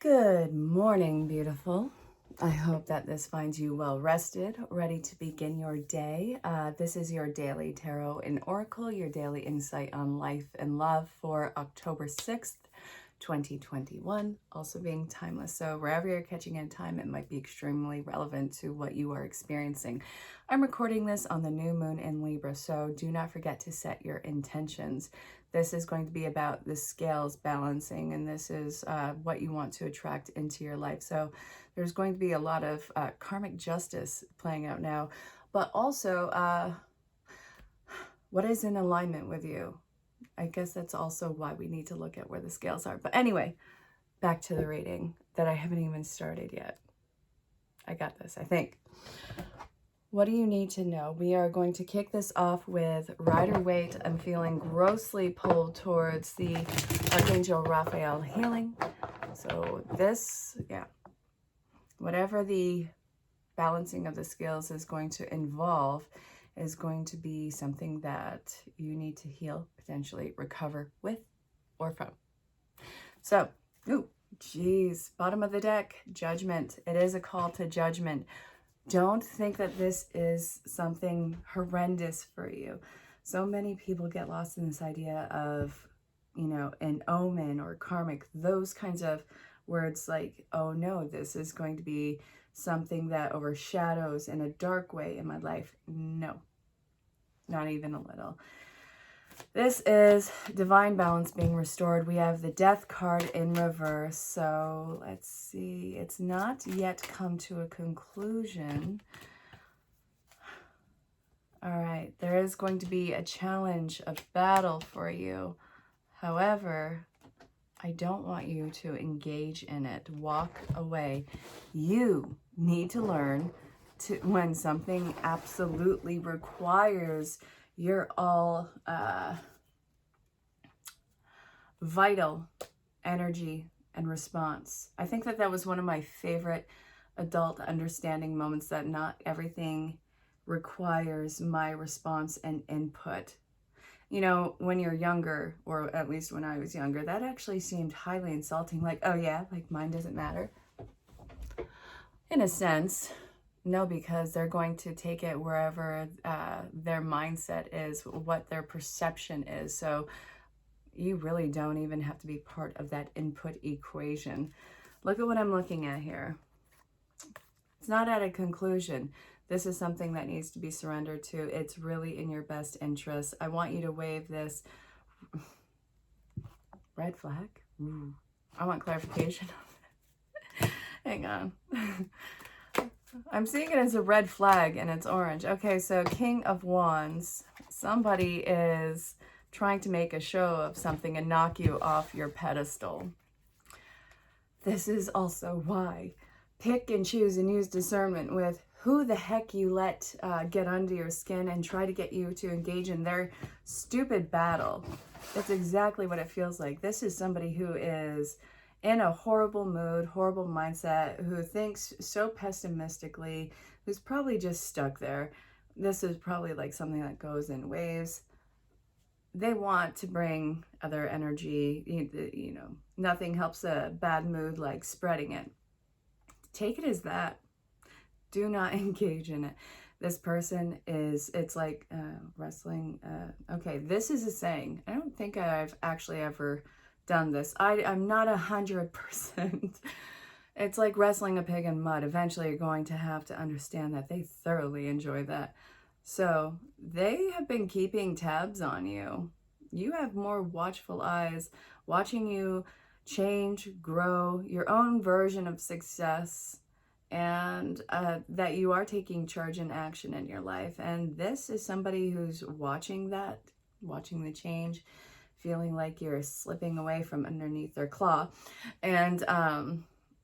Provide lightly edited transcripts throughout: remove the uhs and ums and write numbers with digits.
Good morning, beautiful. I hope that this finds you well rested, ready to begin your day. This is your daily tarot and oracle, your daily insight on life and love for October 6th, 2021, also being timeless. So wherever you're catching in time, it might be extremely relevant to what you are experiencing. I'm recording this on the new moon in Libra, so do not forget to set your intentions. This is going to be about the scales balancing, and this is what you want to attract into your life. So there's going to be a lot of karmic justice playing out now, but also what is in alignment with you. I guess that's also why we need to look at where the scales are. But anyway, back to the reading that I haven't even started yet. I got this, I think. What do you need to know? We are going to kick this off with Rider-Waite. I'm feeling grossly pulled towards the Archangel Raphael healing. So this, whatever the balancing of the scales is going to involve is going to be something that you need to heal, potentially recover with or from. So, bottom of the deck, judgment. It is a call to judgment. Don't think that this is something horrendous for you. So many people get lost in this idea of, an omen or karmic, those kinds of words like, oh no, this is going to be something that overshadows in a dark way in my life. No, not even a little. This is divine balance being restored. We have the Death card in reverse. So let's see. It's not yet come to a conclusion. All right. There is going to be a challenge, a battle for you. However, I don't want you to engage in it. Walk away. You need to learn to, when something absolutely requires your all vital energy and response. I think that was one of my favorite adult understanding moments, that not everything requires my response and input. When you're younger, or at least when I was younger, that actually seemed highly insulting. Like, oh yeah, like mine doesn't matter. In a sense, no, because they're going to take it wherever their mindset is, what their perception is. So you really don't even have to be part of that input equation. Look at what I'm looking at here. It's not at a conclusion. This is something that needs to be surrendered to. It's really in your best interest. I want you to wave this red flag. Ooh. I want clarification on that. Hang on. I'm seeing it as a red flag and it's orange. Okay, so King of Wands. Somebody is trying to make a show of something and knock you off your pedestal. This is also why pick and choose and use discernment with who the heck you let get under your skin and try to get you to engage in their stupid battle. That's exactly what it feels like. This is somebody who is in a horrible mood, horrible mindset, who thinks so pessimistically, who's probably just stuck there. This is probably like something that goes in waves. They want to bring other energy. Nothing helps a bad mood like spreading it. Take it as that. Do not engage in it. This person it's like wrestling. Okay, this is a saying. I don't think I've actually ever done this. I'm not 100%. It's like wrestling a pig in mud. Eventually you're going to have to understand that they thoroughly enjoy that. So they have been keeping tabs on you. You have more watchful eyes watching you change, grow, your own version of success, and that you are taking charge and action in your life. And this is somebody who's watching that, watching the change, feeling like you're slipping away from underneath their claw. And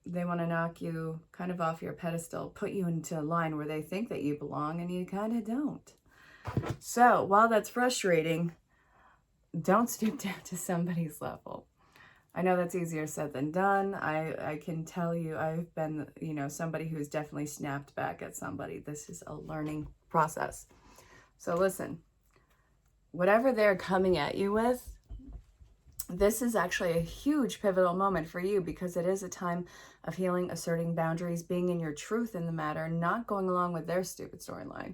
they want to knock you kind of off your pedestal, put you into a line where they think that you belong and you kind of don't. So while that's frustrating, don't stoop down to somebody's level. I know that's easier said than done. I can tell you I've been, somebody who's definitely snapped back at somebody. This is a learning process. So listen, whatever they're coming at you with, this is actually a huge pivotal moment for you because it is a time of healing, asserting boundaries, being in your truth in the matter, not going along with their stupid storyline.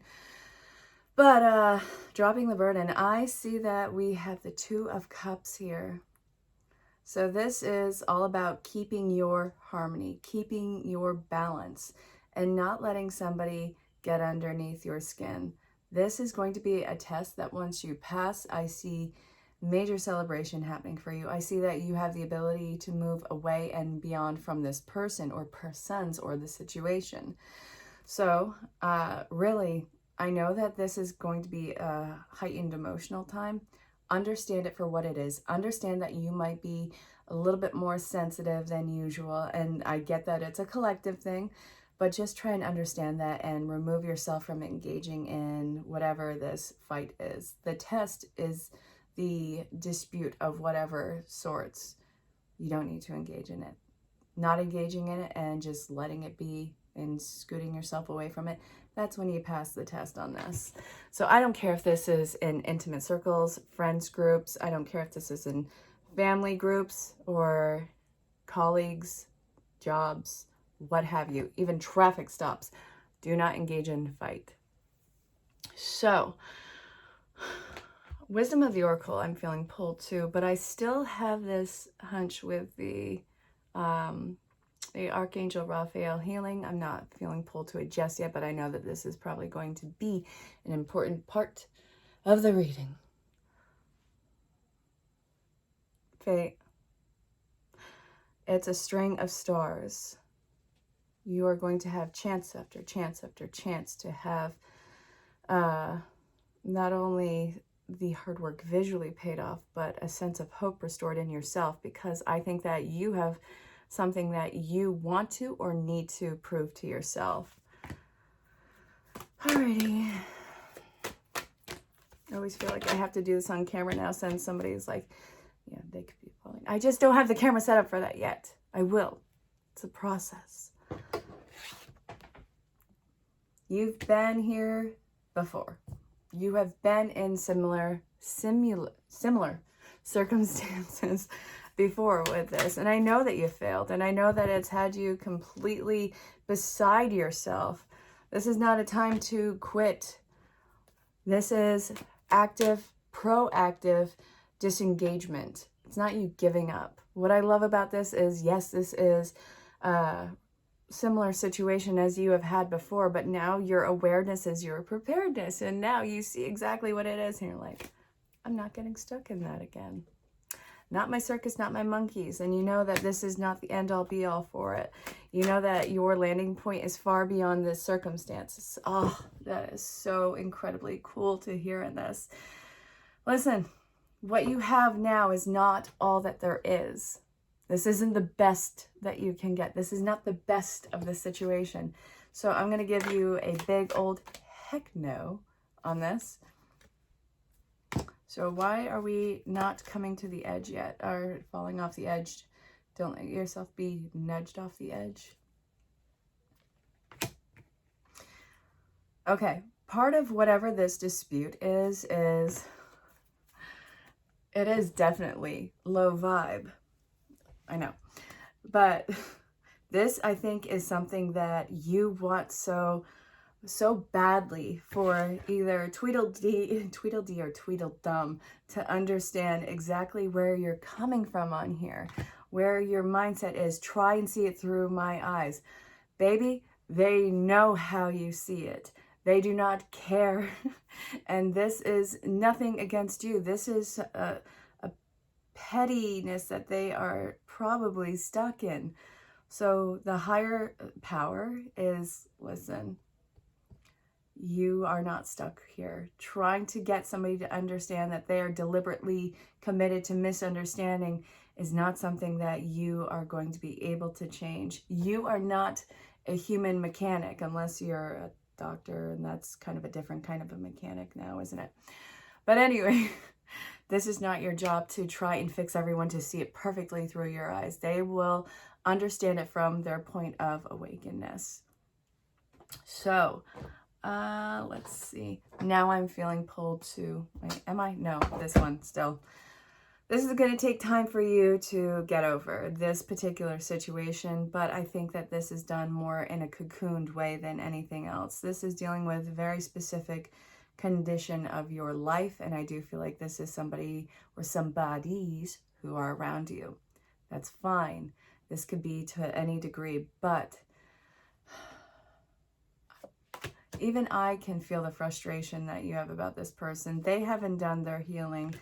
But dropping the burden, I see that we have the Two of Cups here. So this is all about keeping your harmony, keeping your balance, and not letting somebody get underneath your skin. This is going to be a test that once you pass, I see major celebration happening for you. I see that you have the ability to move away and beyond from this person or persons or the situation. So really, I know that this is going to be a heightened emotional time. Understand it for what it is. Understand that you might be a little bit more sensitive than usual. And I get that it's a collective thing, but just try and understand that and remove yourself from engaging in whatever this fight is. The test is the dispute of whatever sorts. You don't need to engage in it. Not engaging in it and just letting it be and scooting yourself away from it, that's when you pass the test on this. So I don't care if this is in intimate circles, friends groups, I don't care if this is in family groups or colleagues, jobs, what have you, even traffic stops. Do not engage in fight. So, Wisdom of the Oracle, I'm feeling pulled too, but I still have this hunch with the Archangel Raphael healing. I'm not feeling pulled to it just yet, but I know that this is probably going to be an important part of the reading. Fate. It's a string of stars. You are going to have chance after chance after chance to have not only the hard work visually paid off, but a sense of hope restored in yourself, because I think that you have something that you want to or need to prove to yourself. Alrighty. I always feel like I have to do this on camera now since somebody's like, yeah, they could be falling. I just don't have the camera set up for that yet. I will. It's a process. You've been here before. You have been in similar circumstances before with this. And I know that you failed. And I know that it's had you completely beside yourself. This is not a time to quit. This is active, proactive disengagement. It's not you giving up. What I love about this is, yes, this is a similar situation as you have had before, but now your awareness is your preparedness. And now you see exactly what it is. And you're like, I'm not getting stuck in that again. Not my circus, not my monkeys. And you know that this is not the end all be all for it. You know that your landing point is far beyond this circumstances. Oh, that is so incredibly cool to hear in this. Listen, what you have now is not all that there is. This isn't the best that you can get. This is not the best of the situation. So I'm going to give you a big old heck no on this. So why are we not coming to the edge yet, or falling off the edge? Don't let yourself be nudged off the edge. Okay, part of whatever this dispute is it is definitely low vibe. I know. But this, I think, is something that you want so badly for either Tweedledee or Tweedledum to understand exactly where you're coming from on here, where your mindset is. Try and see it through my eyes. Baby, they know how you see it. They do not care. And this is nothing against you. This is a pettiness that they are probably stuck in. So the higher power is, listen, you are not stuck here. Trying to get somebody to understand that they are deliberately committed to misunderstanding is not something that you are going to be able to change. You are not a human mechanic unless you're a doctor, and that's kind of a different kind of a mechanic now, isn't it? But anyway, this is not your job to try and fix everyone to see it perfectly through your eyes. They will understand it from their point of awakeness. So, let's see. Now I'm feeling pulled to, wait, am I? No, this one still. This is going to take time for you to get over this particular situation, but I think that this is done more in a cocooned way than anything else. This is dealing with a very specific condition of your life, and I do feel like this is somebody or somebodies who are around you. That's fine. This could be to any degree, but even I can feel the frustration that you have about this person. They haven't done their healing.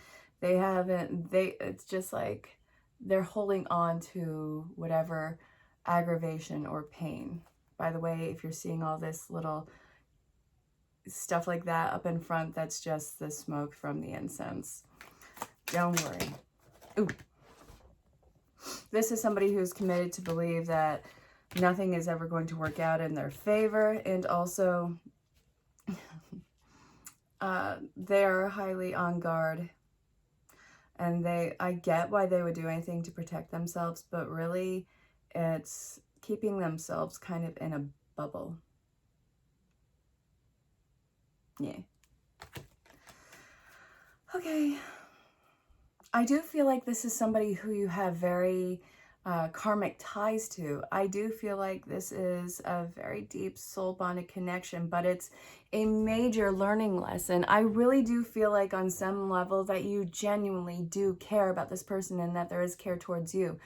It's just like they're holding on to whatever aggravation or pain. By the way, if you're seeing all this little stuff like that up in front, that's just the smoke from the incense. Don't worry. Ooh. This is somebody who's committed to believe that nothing is ever going to work out in their favor, and also they're highly on guard. And I get why they would do anything to protect themselves, but really it's keeping themselves kind of in a bubble. Yeah. Okay. I do feel like this is somebody who you have very karmic ties to. I do feel like this is a very deep soul bonded connection, but it's a major learning lesson. I really do feel like on some level that you genuinely do care about this person and that there is care towards you.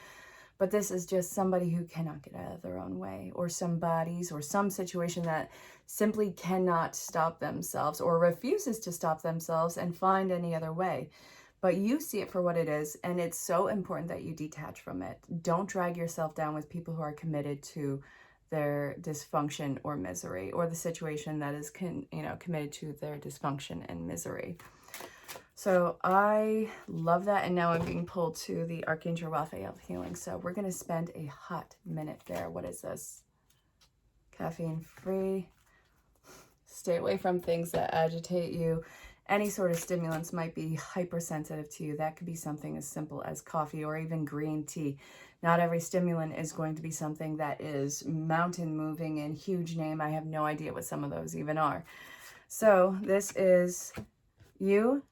But this is just somebody who cannot get out of their own way, or somebody's, or some situation that simply cannot stop themselves or refuses to stop themselves and find any other way. But you see it for what it is, and it's so important that you detach from it. Don't drag yourself down with people who are committed to their dysfunction or misery, or the situation that is committed to their dysfunction and misery. So I love that, and now I'm being pulled to the Archangel Raphael healing. So we're going to spend a hot minute there. What is this? Caffeine free. Stay away from things that agitate you. Any sort of stimulants might be hypersensitive to you. That could be something as simple as coffee or even green tea. Not every stimulant is going to be something that is mountain moving and huge name. I have no idea what some of those even are. So this is you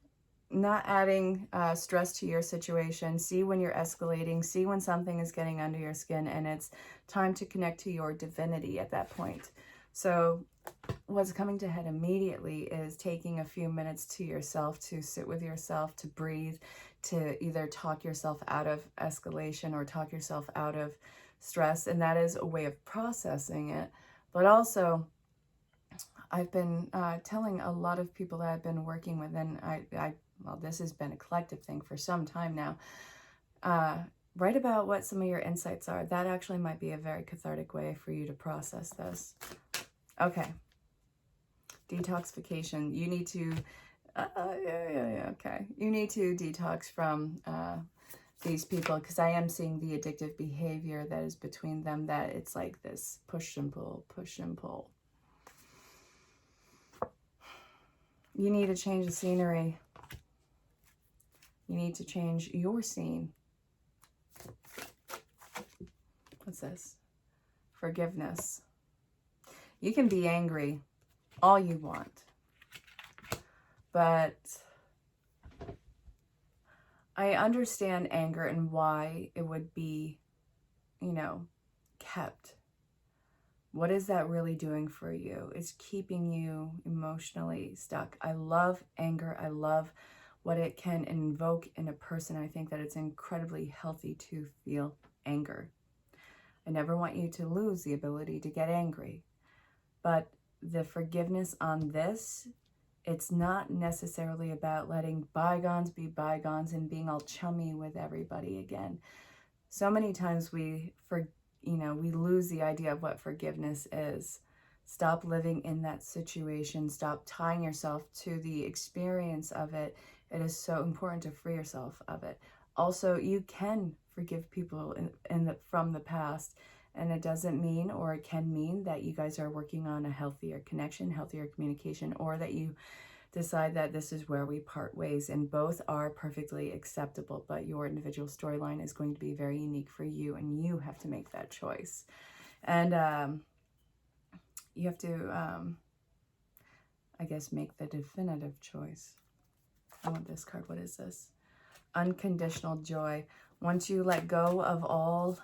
not adding stress to your situation. See when you're escalating. See when something is getting under your skin, and it's time to connect to your divinity at that point. So what's coming to head immediately is taking a few minutes to yourself, to sit with yourself, to breathe, to either talk yourself out of escalation or talk yourself out of stress. And that is a way of processing it. But also, I've been telling a lot of people that I've been working with, and well, this has been a collective thing for some time now, write about what some of your insights are. That actually might be a very cathartic way for you to process this. Okay. Detoxification. You need to, okay. You need to detox from these people, because I am seeing the addictive behavior that is between them, that it's like this push and pull, push and pull. You need to change the scenery. You need to change your scene. What's this? Forgiveness. You can be angry all you want, but I understand anger and why it would be, kept. What is that really doing for you? It's keeping you emotionally stuck. I love anger. I love what it can invoke in a person. I think that it's incredibly healthy to feel anger. I never want you to lose the ability to get angry. But the forgiveness on this, it's not necessarily about letting bygones be bygones and being all chummy with everybody again. So many times we lose the idea of what forgiveness is. Stop living in that situation. Stop tying yourself to the experience of it. It is so important to free yourself of it. Also, you can forgive people from the past, and it doesn't mean, or it can mean, that you guys are working on a healthier connection, healthier communication, or that you decide that this is where we part ways, and both are perfectly acceptable, but your individual storyline is going to be very unique for you, and you have to make that choice. And you have to, I guess, make the definitive choice. I want this card. What is this? unconditional joy. Once you let go of all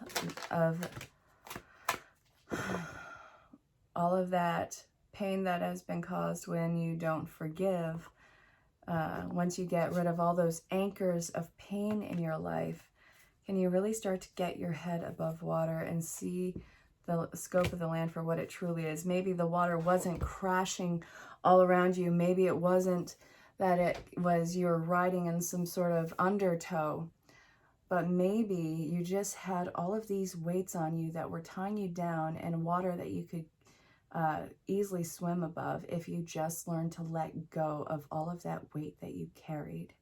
of that pain that has been caused when you don't forgive, once you get rid of all those anchors of pain in your life, can you really start to get your head above water and see the scope of the land for what it truly is? Maybe the water wasn't crashing all around you. Maybe it wasn't that it was you're riding in some sort of undertow, but maybe you just had all of these weights on you that were tying you down in water that you could easily swim above if you just learned to let go of all of that weight that you carried.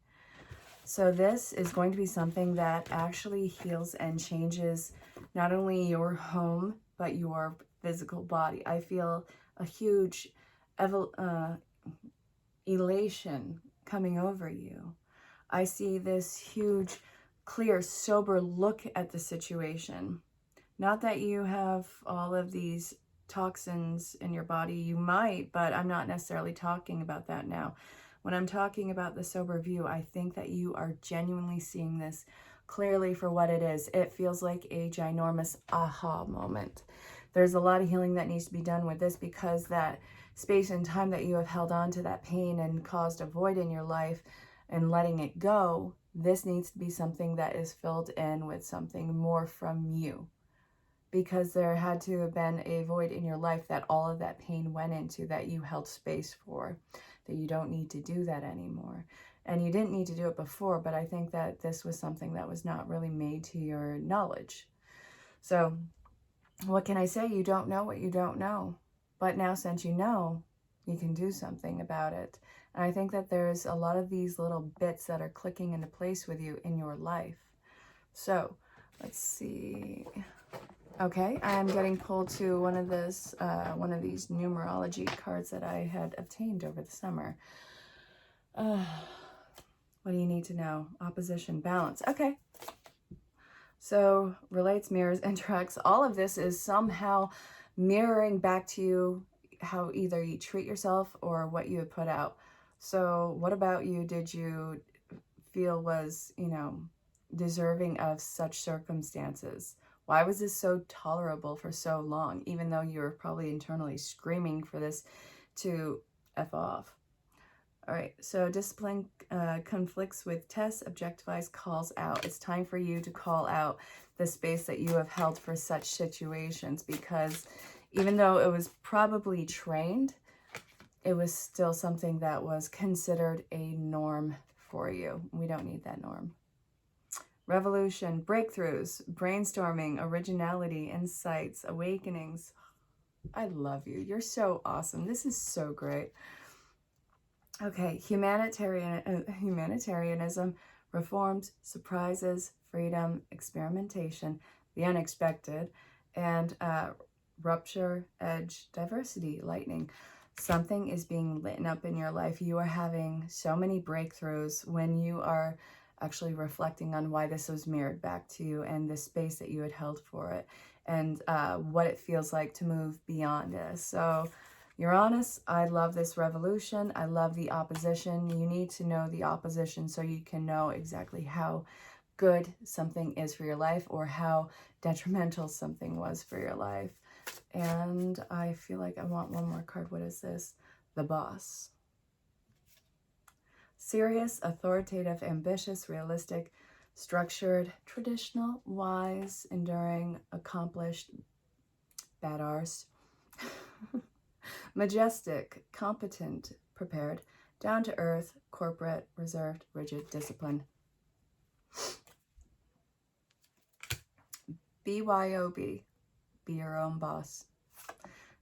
So this is going to be something that actually heals and changes not only your home, but your physical body. I feel a huge elation coming over you. I see this huge, clear, sober look at the situation. Not that you have all of these toxins in your body. You might, but I'm not necessarily talking about that now. When I'm talking about the sober view, I think that you are genuinely seeing this clearly for what it is. It feels like a ginormous aha moment. There's a lot of healing that needs to be done with this, because that space and time that you have held on to that pain and caused a void in your life and letting it go, this needs to be something that is filled in with something more from you. Because there had to have been a void in your life that all of that pain went into, that you held space for, that you don't need to do that anymore. And you didn't need to do it before, but I think that this was something that was not really made to your knowledge. So what can I say? You don't know what you don't know. But now, since you know, you can do something about it. And I think that there's a lot of these little bits that are clicking into place with you in your life. So let's see. Okay, I'm getting pulled to one of these numerology cards that I had obtained over the summer. What do you need to know? Opposition, balance. Okay. So relates, mirrors, interacts. All of this is somehow mirroring back to you how either you treat yourself or what you have put out. So what about you did you feel was, deserving of such circumstances? Why was this so tolerable for so long, even though you were probably internally screaming for this to F off? All right, so discipline conflicts with tests, objectifies, calls out. It's time for you to call out the space that you have held for such situations, because even though it was probably trained, it was still something that was considered a norm for you. We don't need that norm. Revolution, breakthroughs, brainstorming, originality, insights, awakenings. I love you. You're so awesome. This is so great. Okay, humanitarianism, reforms, surprises, freedom, experimentation, the unexpected, and rupture, edge, diversity, lightning. Something is being lit up in your life. You are having so many breakthroughs when you are actually reflecting on why this was mirrored back to you and the space that you had held for it, and what it feels like to move beyond this. So Uranus, I love this revolution. I love the opposition. You need to know the opposition so you can know exactly how good something is for your life or how detrimental something was for your life. And I feel like I want one more card. What is this? The Boss. Serious, authoritative, ambitious, realistic, structured, traditional, wise, enduring, accomplished, bad arse. Majestic, competent, prepared, down to earth, corporate, reserved, rigid, disciplined. BYOB, be your own boss.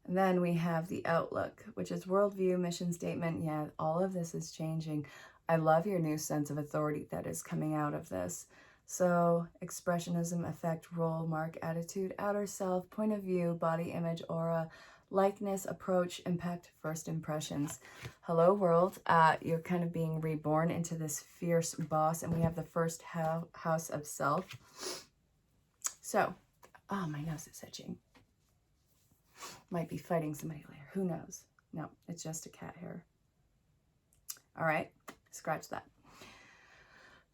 And then we have the outlook, which is worldview, mission statement. Yeah, all of this is changing. I love your new sense of authority that is coming out of this. So expressionism, effect, role, mark, attitude, outer self, point of view, body image, aura, likeness, approach, impact, first impressions. Hello world, you're kind of being reborn into this fierce boss, and we have the first house of self. So, oh, my nose is itching. Might be fighting somebody later. Who knows? No, it's just a cat hair. All right, scratch that.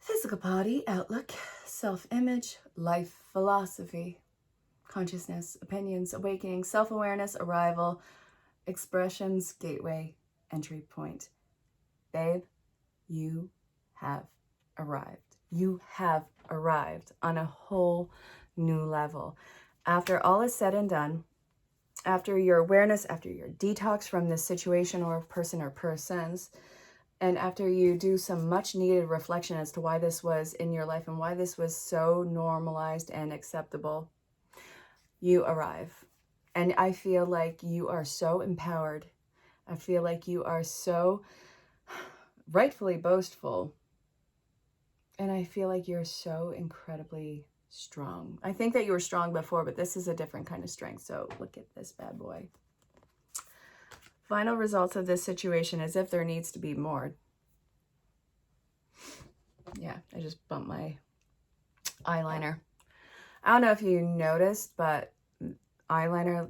Physical body, outlook, self-image, life philosophy, consciousness, opinions, awakening, self-awareness, arrival, expressions, gateway, entry point. Babe, you have arrived. You have arrived on a whole new level. After all is said and done, after your awareness, after your detox from this situation or person or persons, and after you do some much needed reflection as to why this was in your life and why this was so normalized and acceptable, you arrive. And I feel like you are so empowered. I feel like you are so rightfully boastful. And I feel like you're so incredibly strong. I think that you were strong before, but this is a different kind of strength. So look at this bad boy. Final results of this situation as if there needs to be more. Yeah, I just bumped my eyeliner. I don't know if you noticed, but eyeliner,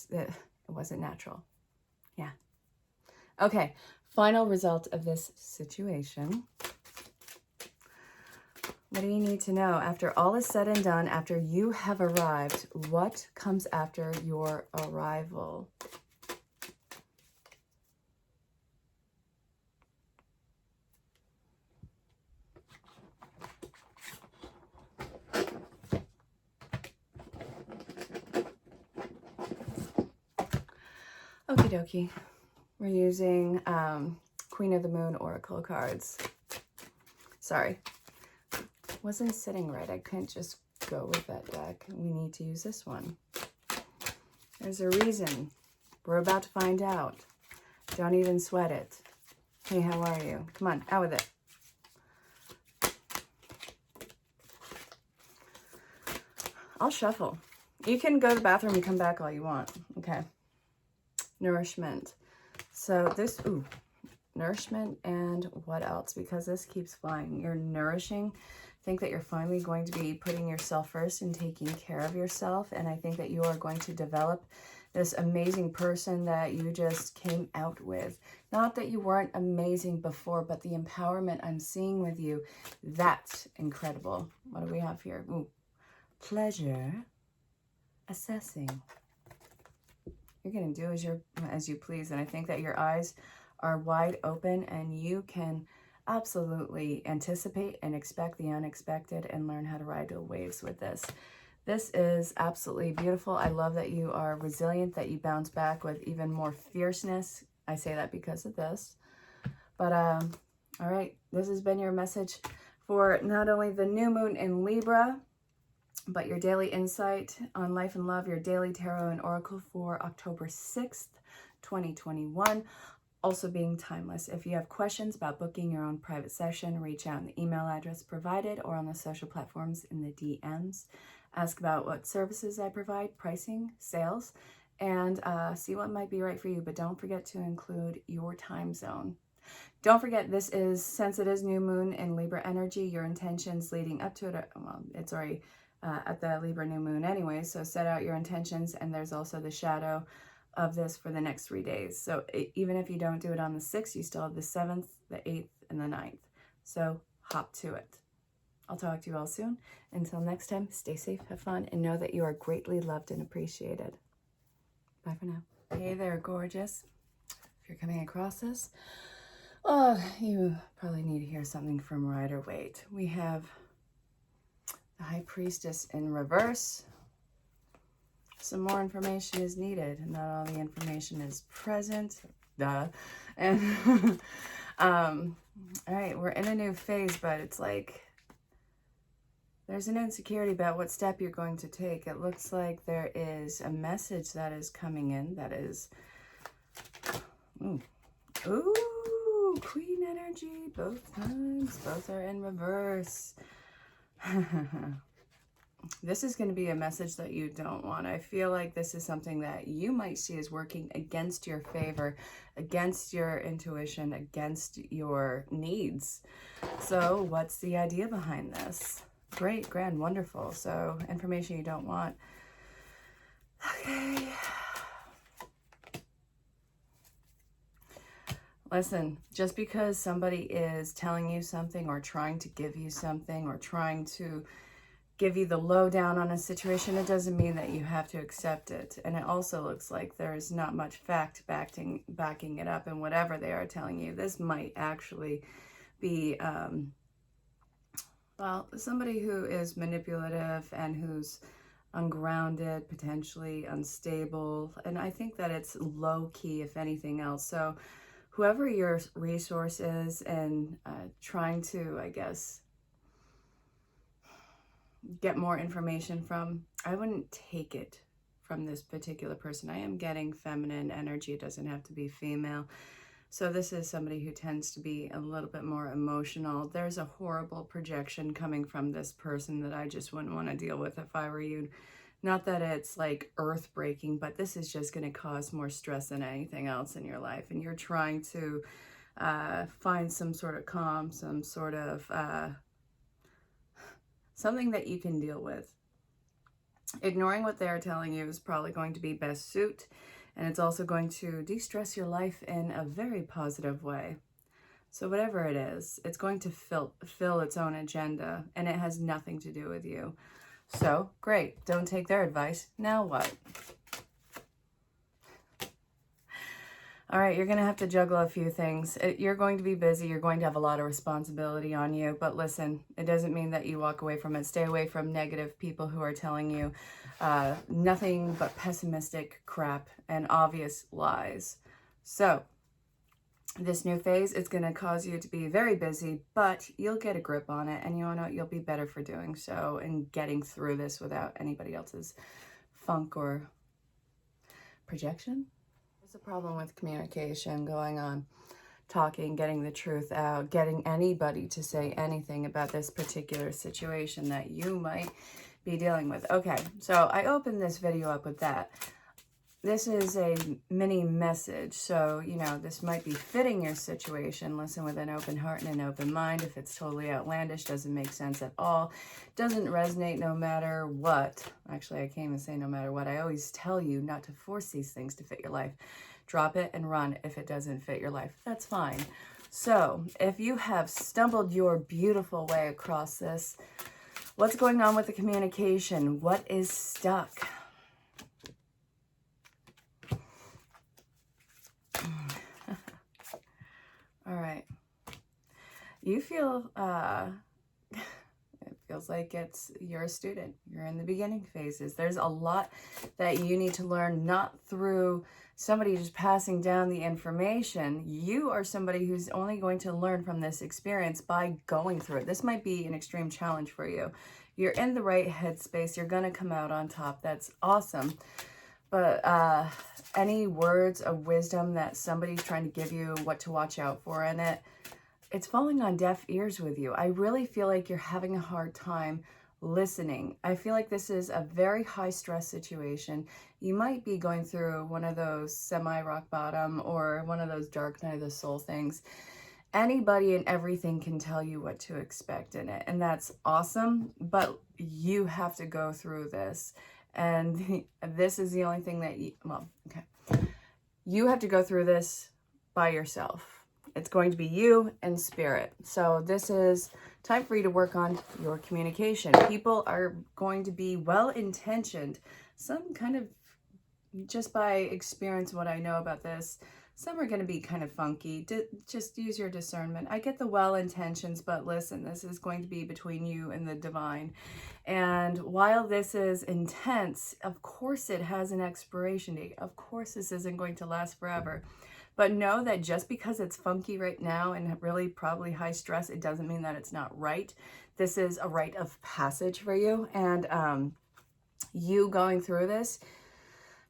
it wasn't natural. Yeah. Okay, final result of this situation. What do you need to know? After all is said and done, after you have arrived, what comes after your arrival? Okie dokie. We're using Queen of the Moon Oracle cards. Sorry. Wasn't sitting right. I couldn't just go with that deck. We need to use this one. There's a reason. We're about to find out. Don't even sweat it. Hey, how are you? Come on, out with it. I'll shuffle. You can go to the bathroom and come back all you want. Okay. Nourishment. So this, nourishment and what else? Because this keeps flying. You're nourishing. Think that you're finally going to be putting yourself first and taking care of yourself. And I think that you are going to develop this amazing person that you just came out with. Not that you weren't amazing before, but the empowerment I'm seeing with you, that's incredible. What do we have here? Ooh, pleasure, assessing. You're going to do as you please. And I think that your eyes are wide open and you can absolutely anticipate and expect the unexpected and learn how to ride the waves with this. This is absolutely beautiful. I love that you are resilient, that you bounce back with even more fierceness. I say that because of this. But, all right, this has been your message for not only the new moon in Libra, but your daily insight on life and love, your daily tarot and oracle for October 6th, 2021. Also being timeless. If you have questions about booking your own private session, reach out in the email address provided or on the social platforms in the DMs. Ask about what services I provide, pricing, sales, and see what might be right for you. But don't forget to include your time zone. Don't forget, this is, since it is new moon in Libra energy, your intentions leading up to it, well, it's already at the Libra new moon anyway, so set out your intentions, and there's also the shadow of this for the next 3 days. So even if you don't do it on the 6th, you still have the 7th, the 8th, and the 9th. So hop to it. I'll talk to you all soon. Until next time, stay safe, have fun, and know that you are greatly loved and appreciated. Bye for now. Hey there, gorgeous. If you're coming across this, oh, you probably need to hear something from Rider-Waite. We have the High Priestess in reverse. Some more information is needed. Not all the information is present. Duh. And all right, we're in a new phase, but it's like there's an insecurity about what step you're going to take. It looks like there is a message that is coming in that is, ooh, Queen energy, both times. Both are in reverse. This is going to be a message that you don't want. I feel like this is something that you might see as working against your favor, against your intuition, against your needs. So what's the idea behind this? Great, grand, wonderful. So information you don't want. Okay. Listen, just because somebody is telling you something or trying to give you something or trying to give you the lowdown on a situation, it doesn't mean that you have to accept it. And it also looks like there's not much fact backing it up, and whatever they are telling you, this might actually be, well, somebody who is manipulative and who's ungrounded, potentially unstable. And I think that it's low key, if anything else. So whoever your resource is and trying to, I guess, get more information from, I wouldn't take it from this particular person. I am getting feminine energy. It doesn't have to be female. So this is somebody who tends to be a little bit more emotional. There's a horrible projection coming from this person that I just wouldn't want to deal with if I were you. Not that it's like earth-breaking, but this is just going to cause more stress than anything else in your life. And you're trying to find some sort of calm, some sort of something that you can deal with. Ignoring what they're telling you is probably going to be best suit, and it's also going to de-stress your life in a very positive way. So whatever it is, it's going to fill its own agenda, and it has nothing to do with you. So great, don't take their advice. Now what? All right, you're going to have to juggle a few things. You're going to be busy. You're going to have a lot of responsibility on you. But listen, it doesn't mean that you walk away from it. Stay away from negative people who are telling you nothing but pessimistic crap and obvious lies. So this new phase, it's going to cause you to be very busy, but you'll get a grip on it. And you know, you'll be better for doing so and getting through this without anybody else's funk or projection. There's a problem with communication going on, talking, getting the truth out, getting anybody to say anything about this particular situation that you might be dealing with. Okay, so I opened this video up with that. This is a mini message, so, you know, this might be fitting your situation. Listen with an open heart and an open mind. If it's totally outlandish, doesn't make sense at all, doesn't resonate no matter what. Actually, I can't even say no matter what. I always tell you not to force these things to fit your life. Drop it and run if it doesn't fit your life. That's fine. So, if you have stumbled your beautiful way across this, what's going on with the communication? What is stuck? All right. You feel, it feels like you're a student. You're in the beginning phases. There's a lot that you need to learn, not through somebody just passing down the information. You are somebody who's only going to learn from this experience by going through it. This might be an extreme challenge for you. You're in the right headspace. You're going to come out on top. That's awesome. But any words of wisdom that somebody's trying to give you, what to watch out for in it, it's falling on deaf ears with you. I really feel like you're having a hard time listening. I feel like this is a very high stress situation. You might be going through one of those semi-rock bottom or one of those dark night of the soul things. Anybody and everything can tell you what to expect in it, and that's awesome, but you have to go through this. And this is the only thing that you have to go through this by yourself. It's going to be you and spirit. So this is time for you to work on your communication. People are going to be well-intentioned. Some kind of, just by experience, what I know about this, some are going to be kind of funky. Just use your discernment. I get the well-intentions, but listen, this is going to be between you and the divine. And while this is intense, of course it has an expiration date. Of course this isn't going to last forever. But know that just because it's funky right now and really probably high stress, it doesn't mean that it's not right. This is a rite of passage for you. And you going through this,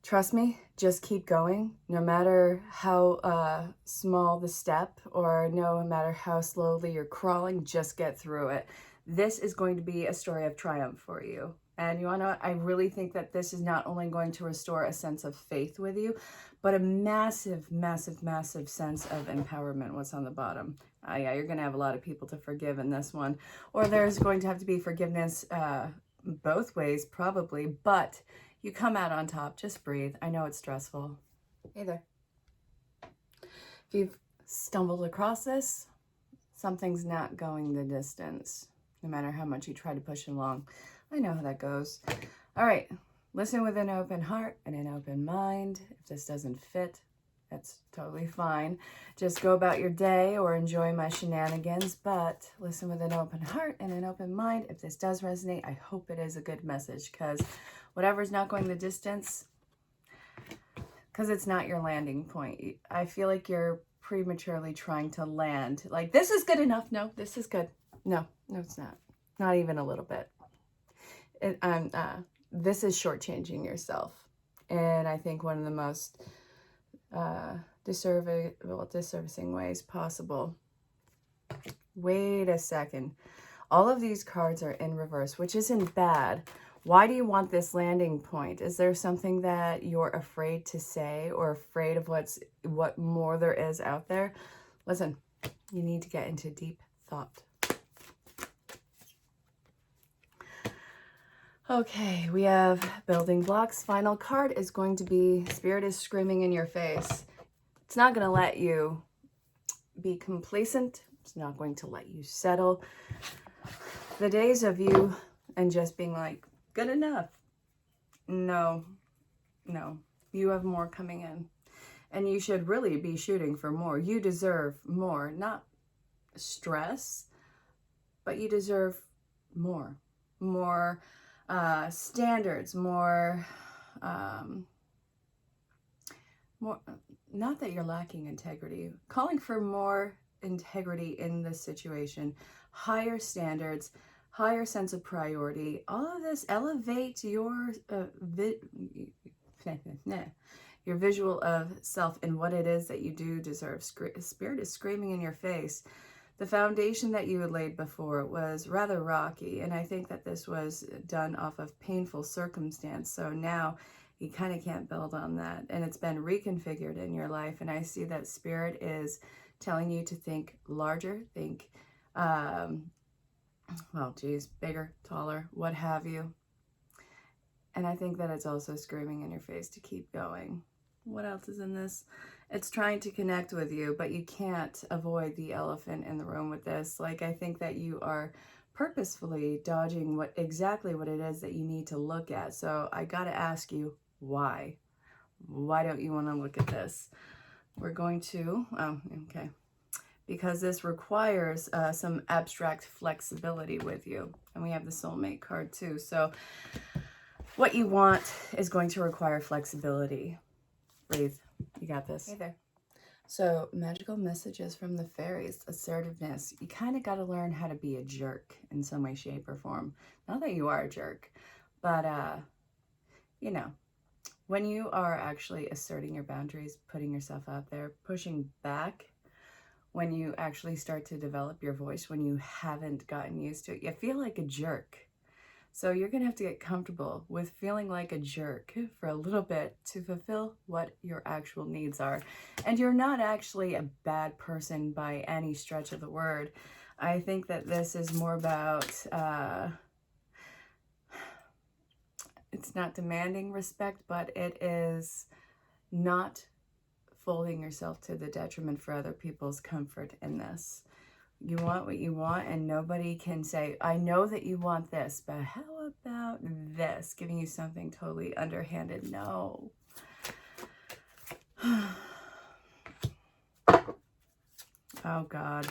trust me, just keep going. No matter how small the step or no matter how slowly you're crawling, just get through it. This is going to be a story of triumph for you. And you want to know what? I really think that this is not only going to restore a sense of faith with you, but a massive, massive, massive sense of empowerment. What's on the bottom? Yeah, you're going to have a lot of people to forgive in this one. Or there's going to have to be forgiveness both ways, probably. But you come out on top. Just breathe. I know it's stressful. Hey there. If you've stumbled across this, something's not going the distance, no matter how much you try to push it along. I know how that goes. All right, listen with an open heart and an open mind. If this doesn't fit, that's totally fine. Just go about your day or enjoy my shenanigans, but listen with an open heart and an open mind. If this does resonate, I hope it is a good message, because whatever's not going the distance, because it's not your landing point. I feel like you're prematurely trying to land. Like, this is good enough. No, this is good. No, it's not. Not even a little bit. This is shortchanging yourself. And I think one of the most disservicing ways possible. Wait a second. All of these cards are in reverse, which isn't bad. Why do you want this landing point? Is there something that you're afraid to say, or afraid of what more there is out there? Listen, you need to get into deep thought. Okay, we have building blocks. Final card is going to be Spirit is screaming in your face. It's not going to let you be complacent. It's not going to let you settle. The days of you and just being like, good enough. No. You have more coming in. And you should really be shooting for more. You deserve more. Not stress, but you deserve more. More standards, more, not that you're lacking integrity, calling for more integrity in this situation, higher standards, higher sense of priority. All of this elevates your your visual of self and what it is that you do deserve. Spirit is screaming in your face. The foundation that you had laid before was rather rocky, and I think that this was done off of painful circumstance. So now you kind of can't build on that, and it's been reconfigured in your life. And I see that Spirit is telling you to think larger, think, bigger, taller, what have you. And I think that it's also screaming in your face to keep going. What else is in this? It's trying to connect with you, but you can't avoid the elephant in the room with this. Like, I think that you are purposefully dodging exactly what it is that you need to look at. So I got to ask you, why? Why don't you want to look at this? We're going to, because this requires some abstract flexibility with you. And we have the soulmate card too. So what you want is going to require flexibility. Breathe. You got this. Hey there. So, magical messages from the fairies, assertiveness. You kind of got to learn how to be a jerk in some way, shape, or form. Not that you are a jerk, but, when you are actually asserting your boundaries, putting yourself out there, pushing back, when you actually start to develop your voice, when you haven't gotten used to it, you feel like a jerk. So you're going to have to get comfortable with feeling like a jerk for a little bit to fulfill what your actual needs are. And you're not actually a bad person by any stretch of the word. I think that this is more about, it's not demanding respect, but it is not folding yourself to the detriment for other people's comfort in this. You want what you want, and nobody can say, I know that you want this, but how about this? Giving you something totally underhanded. No. Oh, God.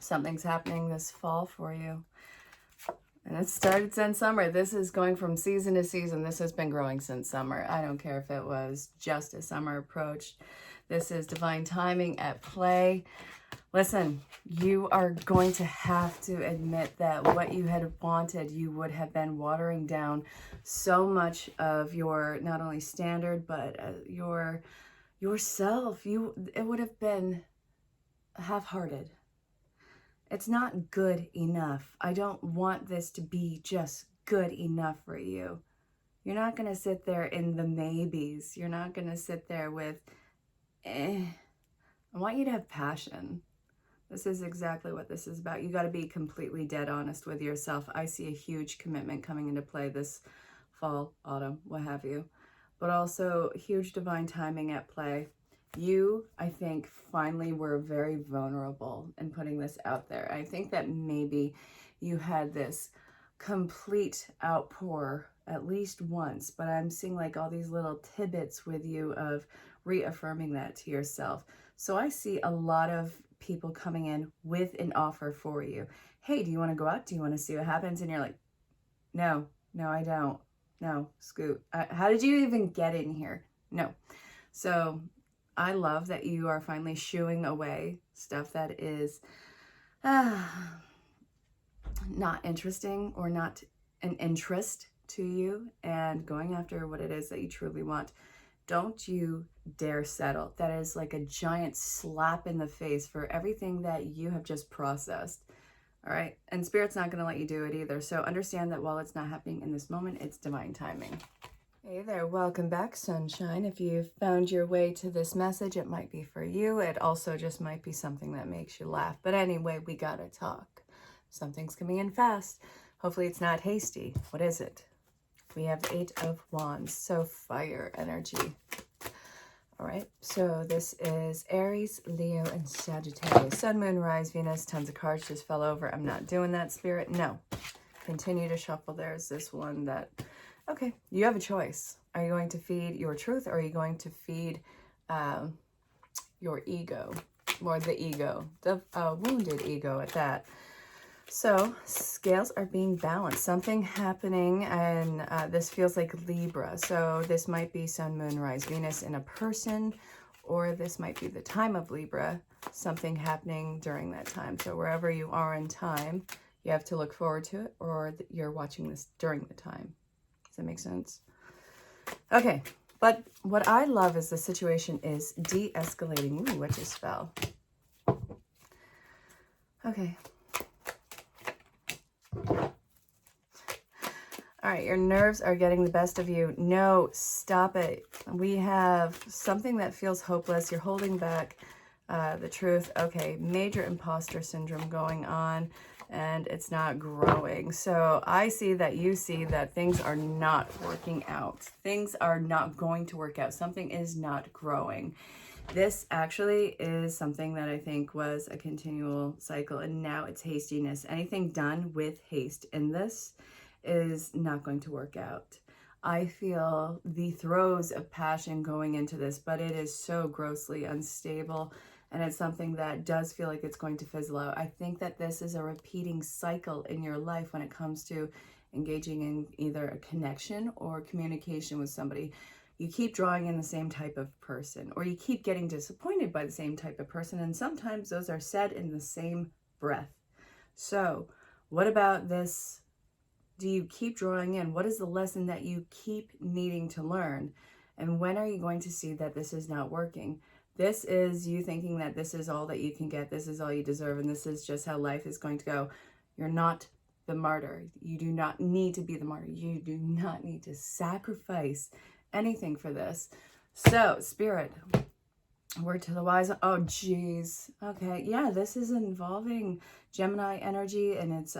Something's happening this fall for you. And it started since summer. This is going from season to season. This has been growing since summer. I don't care if it was just as summer approached. This is divine timing at play. Listen, you are going to have to admit that what you had wanted, you would have been watering down so much of your, not only standard, but yourself. It would have been half-hearted. It's not good enough. I don't want this to be just good enough for you. You're not going to sit there in the maybes. You're not going to sit there with, I want you to have passion. This is exactly what this is about. You got to be completely dead honest with yourself. I see a huge commitment coming into play this fall, autumn, what have you. but also huge divine timing at play. You, I think, finally were very vulnerable in putting this out there. I think that maybe you had this complete outpour at least once, but I'm seeing like all these little tidbits with you of reaffirming that to yourself. So I see a lot of people coming in with an offer for you. Hey, do you want to go out? Do you want to see what happens? And you're like, no, I don't. No, scoot. How did you even get in here? No. So I love that you are finally shooing away stuff that is not interesting or not an interest to you and going after what it is that you truly want. Don't you dare settle. That is like a giant slap in the face for everything that you have just processed. All right. And Spirit's not going to let you do it either. So understand that while it's not happening in this moment, it's divine timing. Hey there, welcome back, sunshine. If you've found your way to this message, it might be for you. It also just might be something that makes you laugh. But anyway, we gotta talk. Something's coming in fast. Hopefully it's not hasty. What is it? We have 8 of Wands, so fire energy. All right, so this is Aries, Leo, and Sagittarius. Sun, Moon, Rise, Venus. Tons of cards just fell over. I'm not doing that, Spirit. No. Continue to shuffle. There's this one that... Okay, you have a choice. Are you going to feed your truth, or are you going to feed your ego, or the ego, the wounded ego at that? So scales are being balanced. Something happening, and this feels like Libra. So this might be Sun, Moon, Rise, Venus in a person, or this might be the time of Libra, something happening during that time. So wherever you are in time, you have to look forward to it, or you're watching this during the time. Does that make sense? Okay, but what I love is the situation is de-escalating. Ooh, what just fell? Okay. All right, your nerves are getting the best of you. No, stop it. We have something that feels hopeless. You're holding back the truth. Okay, major imposter syndrome going on, and it's not growing. So I see that you see that things are not working out. Things are not going to work out. Something is not growing. This actually is something that I think was a continual cycle, and now it's hastiness. Anything done with haste in this is not going to work out. I feel the throes of passion going into this, but it is so grossly unstable, and it's something that does feel like it's going to fizzle out. I think that this is a repeating cycle in your life when it comes to engaging in either a connection or communication with somebody. You keep drawing in the same type of person, or you keep getting disappointed by the same type of person, and sometimes those are said in the same breath. So what about this? Do you keep drawing in? What is the lesson that you keep needing to learn? And when are you going to see that this is not working? This is you thinking that this is all that you can get, this is all you deserve, and this is just how life is going to go. You're not the martyr. You do not need to be the martyr. You do not need to sacrifice anything for this. So, Spirit, word to the wise. Oh, geez. Okay, yeah, this is involving Gemini energy, and it's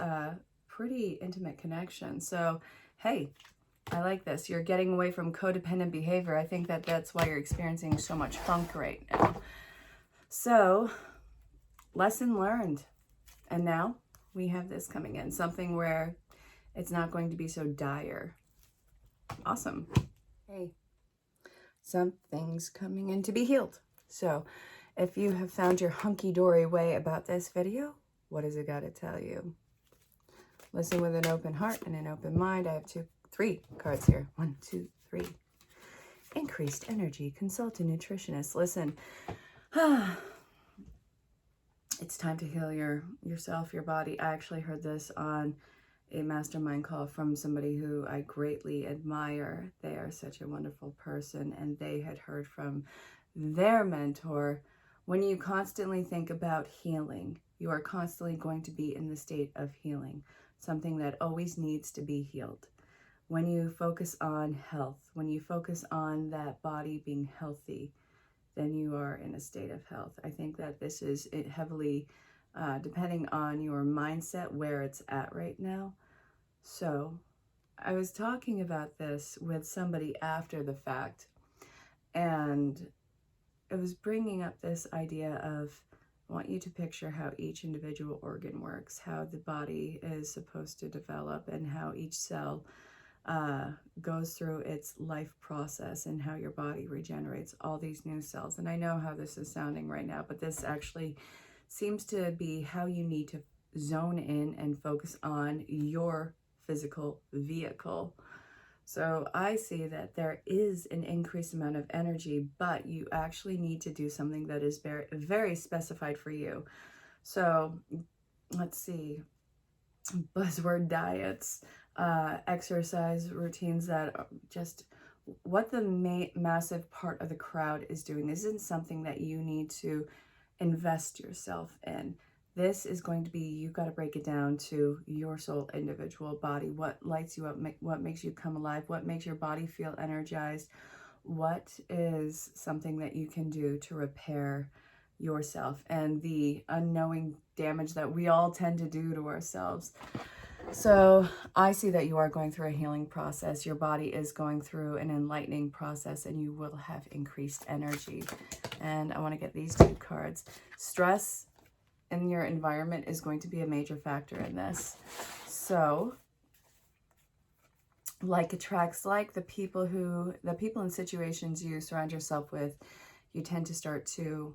pretty intimate connection. So, hey, I like this. You're getting away from codependent behavior. I think that that's why you're experiencing so much funk right now. So, lesson learned. And now we have this coming in, something where it's not going to be so dire. Awesome. Hey, something's coming in to be healed. So, if you have found your hunky-dory way about this video, what has it got to tell you? Listen with an open heart and an open mind. I have 3 cards here. 1, 2, 3. Increased energy. Consult a nutritionist. Listen. It's time to heal yourself, your body. I actually heard this on a mastermind call from somebody who I greatly admire. They are such a wonderful person, and they had heard from their mentor. When you constantly think about healing, you are constantly going to be in the state of healing. Something that always needs to be healed. When you focus on health, when you focus on that body being healthy, then you are in a state of health. I think that this is heavily depending on your mindset, where it's at right now. So I was talking about this with somebody after the fact, and it was bringing up this idea of, I want you to picture how each individual organ works, how the body is supposed to develop, and how each cell goes through its life process, and how your body regenerates all these new cells. And I know how this is sounding right now, but this actually seems to be how you need to zone in and focus on your physical vehicle. So I see that there is an increased amount of energy, but you actually need to do something that is very, very specified for you. So let's see, buzzword diets, exercise routines that are just what the massive part of the crowd is doing. This isn't something that you need to invest yourself in. This is going to be, you've got to break it down to your soul, individual body. What lights you up, what makes you come alive, what makes your body feel energized, what is something that you can do to repair yourself and the unknowing damage that we all tend to do to ourselves. So I see that you are going through a healing process. Your body is going through an enlightening process, and you will have increased energy. And I want to get these two cards. Stress in your environment is going to be a major factor in this. So like attracts like, the people and situations you surround yourself with, you tend to start to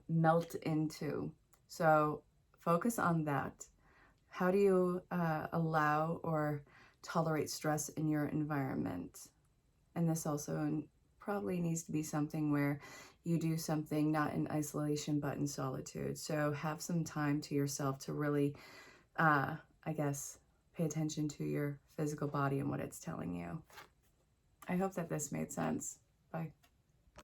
melt into. So focus on that. How do you allow or tolerate stress in your environment? And this also probably needs to be something where you do something not in isolation but in solitude. So have some time to yourself to really, I guess, pay attention to your physical body and what it's telling you. I hope that this made sense. Bye.